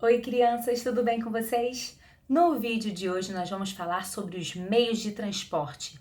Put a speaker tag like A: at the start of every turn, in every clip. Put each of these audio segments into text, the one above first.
A: Oi, crianças, tudo bem com vocês? No vídeo de hoje nós vamos falar sobre os meios de transporte.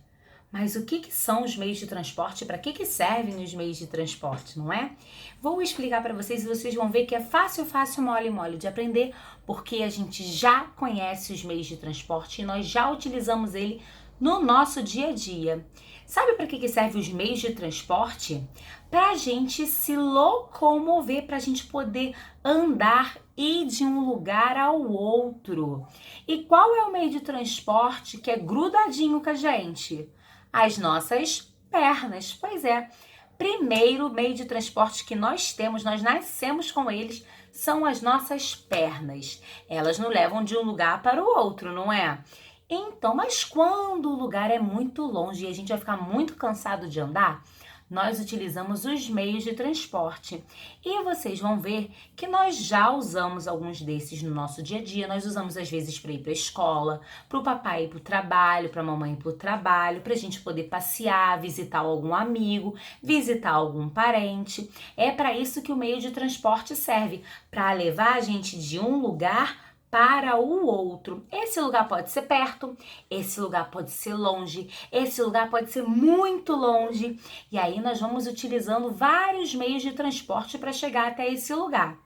A: Mas o que são os meios de transporte? Para que servem os meios de transporte, não é? Vou explicar para vocês e vocês vão ver que é fácil, mole, mole de aprender, porque a gente já conhece os meios de transporte e nós já utilizamos ele no nosso dia a dia. Sabe para que servem os meios de transporte? Para a gente se locomover, para a gente poder andar e ir de um lugar ao outro. E qual é o meio de transporte que é grudadinho com a gente? As nossas pernas. Pois é. Primeiro meio de transporte que nós temos, nós nascemos com eles, são as nossas pernas. Elas nos levam de um lugar para o outro, não é? Então, mas quando o lugar é muito longe e a gente vai ficar muito cansado de andar, nós utilizamos os meios de transporte. E vocês vão ver que nós já usamos alguns desses no nosso dia a dia. Nós usamos às vezes para ir para a escola, para o papai ir para o trabalho, para a mamãe ir para o trabalho, para a gente poder passear, visitar algum amigo, visitar algum parente. É para isso que o meio de transporte serve, para levar a gente de um lugar para o outro. Esse lugar pode ser perto, esse lugar pode ser longe, esse lugar pode ser muito longe. E aí nós vamos utilizando vários meios de transporte para chegar até esse lugar.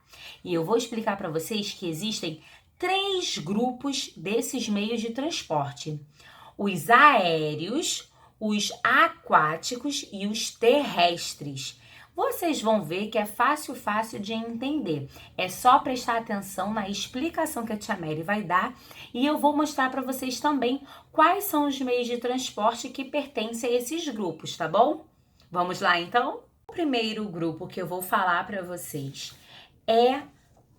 A: E eu vou explicar para vocês que existem 3 grupos desses meios de transporte: os aéreos, os aquáticos e os terrestres. Vocês vão ver que é fácil de entender. É só prestar atenção na explicação que a Tia Mary vai dar e eu vou mostrar para vocês também quais são os meios de transporte que pertencem a esses grupos, tá bom? Vamos lá então? O primeiro grupo que eu vou falar para vocês é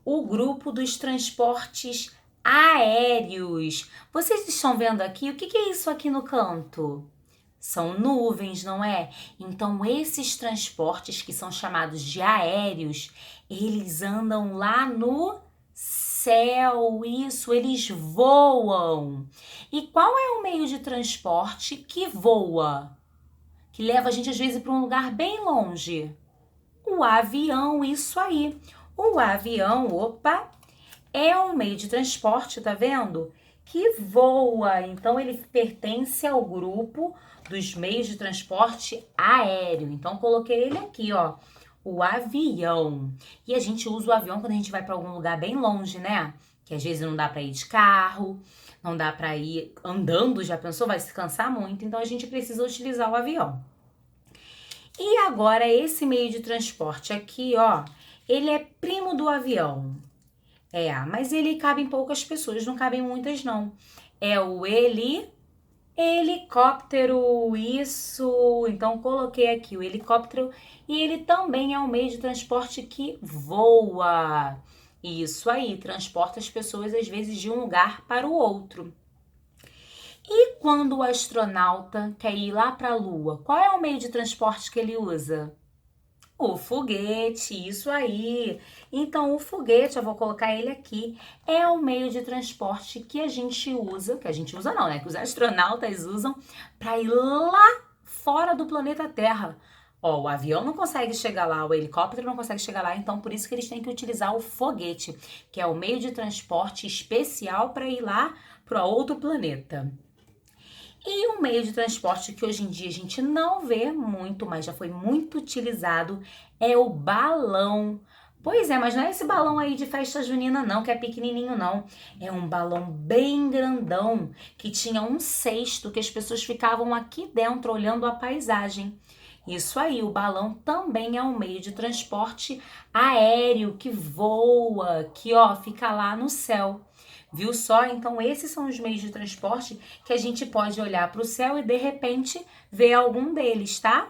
A: o grupo dos transportes aéreos. Vocês estão vendo aqui? O que é isso aqui no canto? São nuvens, não é? Então, esses transportes que são chamados de aéreos, eles andam lá no céu, isso, eles voam. E qual é o meio de transporte que voa? Que leva a gente, às vezes, para um lugar bem longe? O avião, isso aí. O avião, opa, é um meio de transporte, tá vendo? Que voa. Então, ele pertence ao grupo dos meios de transporte aéreo. Então, coloquei ele aqui, ó, o avião. E a gente usa o avião quando a gente vai para algum lugar bem longe, né? Que às vezes não dá para ir de carro, não dá para ir andando, já pensou? Vai se cansar muito, então a gente precisa utilizar o avião. E agora, esse meio de transporte aqui, ó, ele é primo do avião. Mas ele cabe em poucas pessoas, não cabem muitas não. É o helicóptero, isso. Então coloquei aqui o helicóptero e ele também é um meio de transporte que voa. Isso aí, transporta as pessoas às vezes de um lugar para o outro. E quando o astronauta quer ir lá para a Lua, qual é o meio de transporte que ele usa? O foguete, isso aí. Então, o foguete, eu vou colocar ele aqui, é o meio de transporte que a gente usa, não, né? Que os astronautas usam para ir lá fora do planeta Terra. Ó, o avião não consegue chegar lá, o helicóptero não consegue chegar lá, então por isso que eles têm que utilizar o foguete, que é o meio de transporte especial para ir lá para outro planeta. E um meio de transporte que hoje em dia a gente não vê muito, mas já foi muito utilizado, é o balão. Pois é, mas não é esse balão aí de festa junina não, que é pequenininho não. É um balão bem grandão, que tinha um cesto, que as pessoas ficavam aqui dentro olhando a paisagem. Isso aí, o balão também é um meio de transporte aéreo, que voa, que ó, fica lá no céu. Viu só? Então, esses são os meios de transporte que a gente pode olhar para o céu e de repente ver algum deles, tá?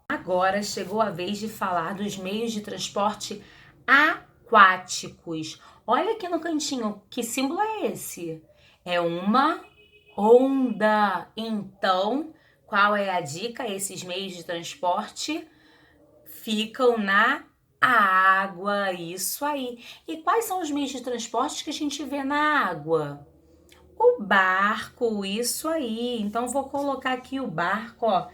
A: Agora chegou a vez de falar dos meios de transporte aquáticos. Olha aqui no cantinho, que símbolo é esse? É uma onda. Então, qual é a dica? Esses meios de transporte ficam na água, isso aí. E quais são os meios de transporte que a gente vê na água? O barco, isso aí. Então, vou colocar aqui o barco, ó,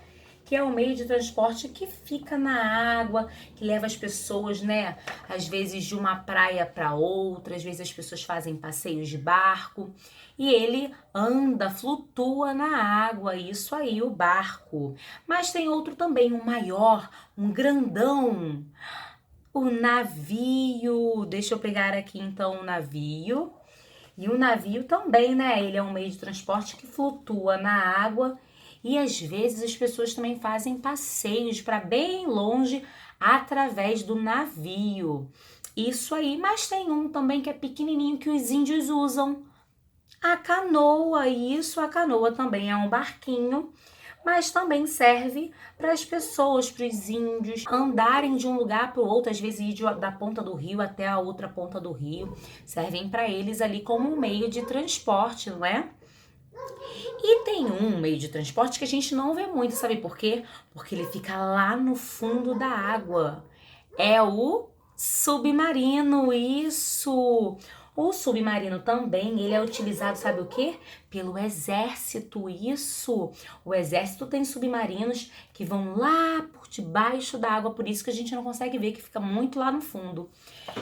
A: que é o meio de transporte que fica na água, que leva as pessoas, né, às vezes de uma praia para outra, às vezes as pessoas fazem passeios de barco, e ele anda, flutua na água, isso aí, o barco. Mas tem outro também, um maior, um grandão, o navio. Deixa eu pegar aqui então o navio. E o navio também, né? Ele é um meio de transporte que flutua na água e às vezes as pessoas também fazem passeios para bem longe através do navio. Isso aí, mas tem um também que é pequenininho que os índios usam. A canoa, isso, a canoa também é um barquinho, mas também serve para as pessoas, para os índios andarem de um lugar para o outro, às vezes ir da ponta do rio até a outra ponta do rio, servem para eles ali como um meio de transporte, não é? E tem um meio de transporte que a gente não vê muito, sabe por quê? Porque ele fica lá no fundo da água. É o submarino, isso! O submarino também, ele é utilizado, sabe o quê? Pelo exército, isso! O exército tem submarinos que vão lá por debaixo da água, por isso que a gente não consegue ver, que fica muito lá no fundo.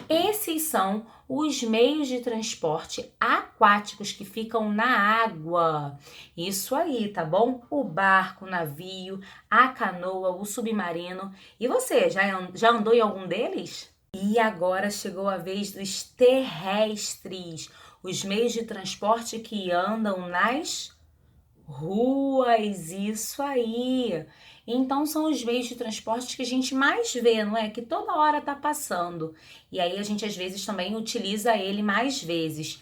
A: Esses são os meios de transporte aquáticos que ficam na água. Isso aí, tá bom? O barco, o navio, a canoa, o submarino. E você, já andou em algum deles? E agora chegou a vez dos terrestres, os meios de transporte que andam nas ruas, isso aí. Então são os meios de transporte que a gente mais vê, não é? Que toda hora tá passando. E aí a gente às vezes também utiliza ele mais vezes.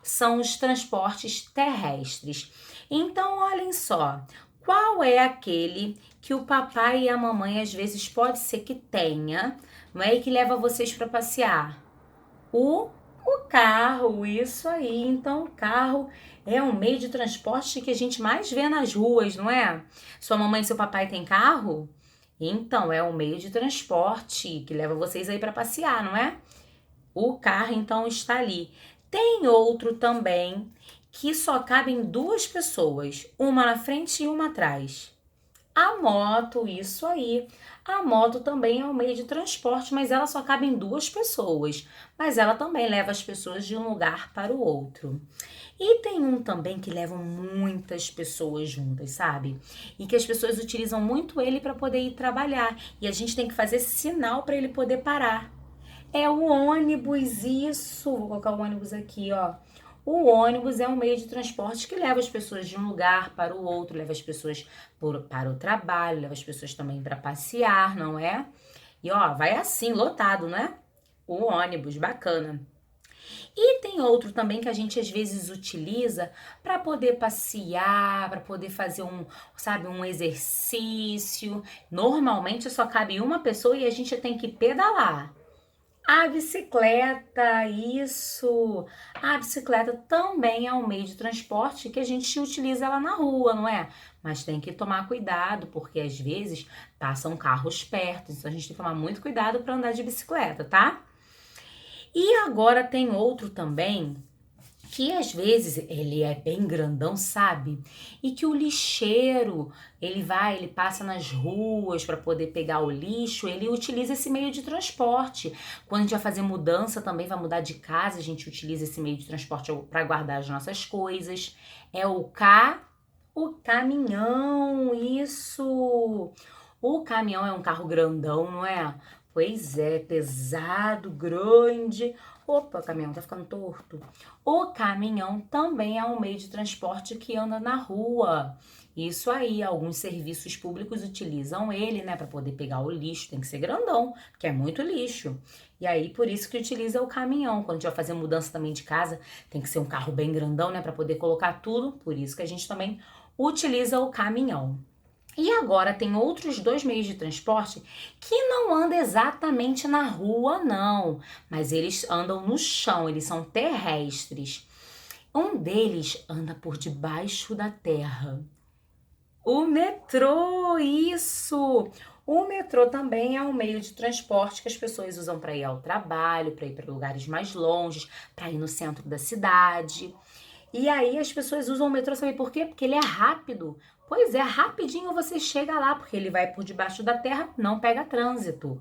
A: São os transportes terrestres. Então, olhem só, qual é aquele que o papai e a mamãe às vezes pode ser que tenha, não é? E que leva vocês para passear? O, o carro, isso aí. Então, o carro é um meio de transporte que a gente mais vê nas ruas, não é? Sua mamãe e seu papai têm carro? Então, é um meio de transporte que leva vocês aí para passear, não é? O carro, então, está ali. Tem outro também que só cabem duas pessoas, uma na frente e uma atrás. A moto, isso aí. A moto também é um meio de transporte, mas ela só cabe em duas pessoas. Mas ela também leva as pessoas de um lugar para o outro. E tem um também que leva muitas pessoas juntas, sabe? E que as pessoas utilizam muito ele para poder ir trabalhar. E a gente tem que fazer sinal para ele poder parar. É o ônibus, isso. Vou colocar o ônibus aqui, ó. O ônibus é um meio de transporte que leva as pessoas de um lugar para o outro, leva as pessoas para o trabalho, leva as pessoas também para passear, não é? E ó, vai assim, lotado, né? O ônibus, bacana. E tem outro também que a gente às vezes utiliza para poder passear, para poder fazer sabe, um exercício. Normalmente só cabe uma pessoa e a gente tem que pedalar. A bicicleta, isso. A bicicleta também é um meio de transporte que a gente utiliza ela na rua, não é? Mas tem que tomar cuidado, porque às vezes passam carros perto, então a gente tem que tomar muito cuidado para andar de bicicleta, tá? E agora tem outro também que às vezes ele é bem grandão, sabe? E que o lixeiro, ele passa nas ruas para poder pegar o lixo, ele utiliza esse meio de transporte. Quando a gente vai fazer mudança também, vai mudar de casa, a gente utiliza esse meio de transporte para guardar as nossas coisas. É o caminhão, isso. O caminhão é um carro grandão, não é? Pois é, pesado, grande. Opa, o caminhão tá ficando torto. O caminhão também é um meio de transporte que anda na rua. Isso aí, alguns serviços públicos utilizam ele, né, para poder pegar o lixo. Tem que ser grandão, porque é muito lixo. E aí, por isso que utiliza o caminhão. Quando a gente vai fazer mudança também de casa, tem que ser um carro bem grandão, né, para poder colocar tudo. Por isso que a gente também utiliza o caminhão. E agora tem outros dois meios de transporte que não andam exatamente na rua, não, mas eles andam no chão, eles são terrestres. Um deles anda por debaixo da terra. O metrô, isso! O metrô também é um meio de transporte que as pessoas usam para ir ao trabalho, para ir para lugares mais longes, para ir no centro da cidade. E aí as pessoas usam o metrô, sabe por quê? Porque ele é rápido. Pois é, rapidinho você chega lá, porque ele vai por debaixo da terra, não pega trânsito.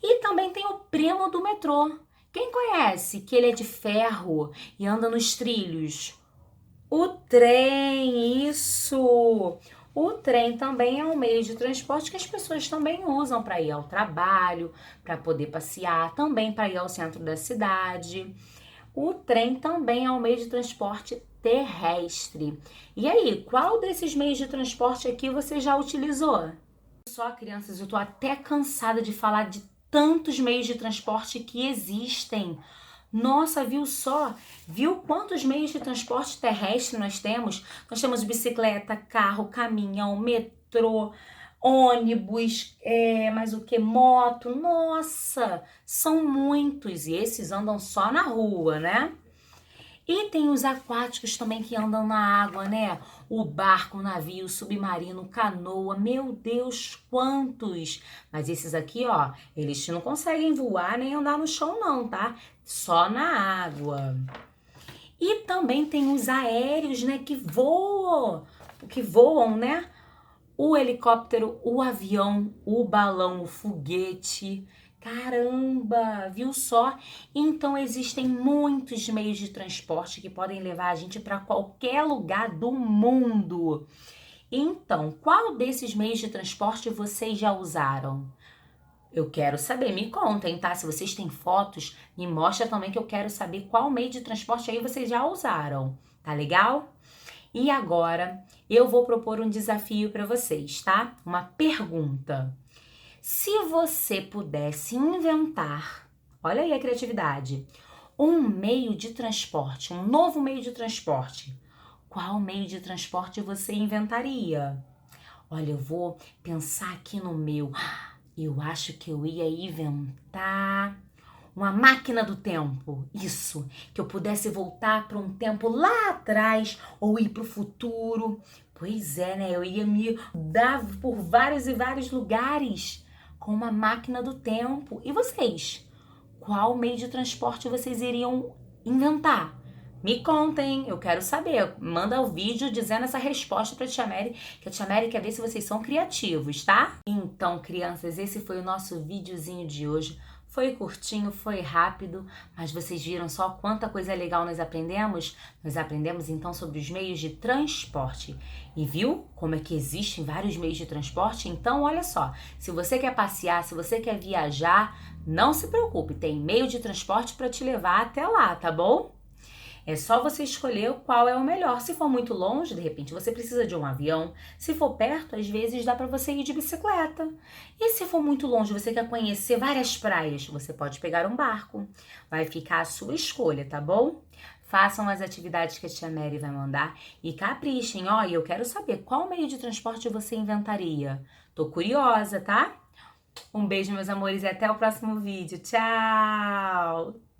A: E também tem o primo do metrô. Quem conhece que ele é de ferro e anda nos trilhos? O trem, isso! O trem também é um meio de transporte que as pessoas também usam para ir ao trabalho, para poder passear, também para ir ao centro da cidade. O trem também é um meio de transporte terrestre. E aí, qual desses meios de transporte aqui você já utilizou? Só, crianças, eu tô até cansada de falar de tantos meios de transporte que existem. Nossa, viu só? Viu quantos meios de transporte terrestre nós temos? Nós temos bicicleta, carro, caminhão, metrô, ônibus, mais o que? Moto. Nossa, são muitos e esses andam só na rua, né? E tem os aquáticos também que andam na água, né? O barco, o navio, o submarino, canoa, meu Deus, quantos! Mas esses aqui, ó, eles não conseguem voar nem andar no chão não, tá? Só na água. E também tem os aéreos, né, que voam, né? O helicóptero, o avião, o balão, o foguete. Caramba, viu só? Então existem muitos meios de transporte que podem levar a gente para qualquer lugar do mundo. Então, qual desses meios de transporte vocês já usaram? Eu quero saber, me contem, tá? Se vocês têm fotos, me mostra também que eu quero saber qual meio de transporte aí vocês já usaram. Tá legal? E agora eu vou propor um desafio para vocês, tá? Uma pergunta. Se você pudesse inventar, olha aí a criatividade, um meio de transporte, um novo meio de transporte, qual meio de transporte você inventaria? Olha, eu vou pensar aqui no meu. Eu acho que eu ia inventar uma máquina do tempo, isso, que eu pudesse voltar para um tempo lá atrás ou ir para o futuro. Pois é, né? Eu ia me dar por vários e vários lugares com uma máquina do tempo. E vocês? Qual meio de transporte vocês iriam inventar? Me contem, eu quero saber. Manda o vídeo dizendo essa resposta para a Tia Mary, que a Tia Mary quer ver se vocês são criativos, tá? Então, crianças, esse foi o nosso videozinho de hoje. Foi curtinho, foi rápido, mas vocês viram só quanta coisa legal nós aprendemos? Nós aprendemos então sobre os meios de transporte. E viu como é que existem vários meios de transporte? Então, olha só, se você quer passear, se você quer viajar, não se preocupe, tem meio de transporte para te levar até lá, tá bom? É só você escolher qual é o melhor. Se for muito longe, de repente você precisa de um avião. Se for perto, às vezes dá para você ir de bicicleta. E se for muito longe, você quer conhecer várias praias, você pode pegar um barco. Vai ficar a sua escolha, tá bom? Façam as atividades que a Tia Mary vai mandar e caprichem. Ó, e eu quero saber qual meio de transporte você inventaria. Tô curiosa, tá? Um beijo, meus amores, e até o próximo vídeo. Tchau!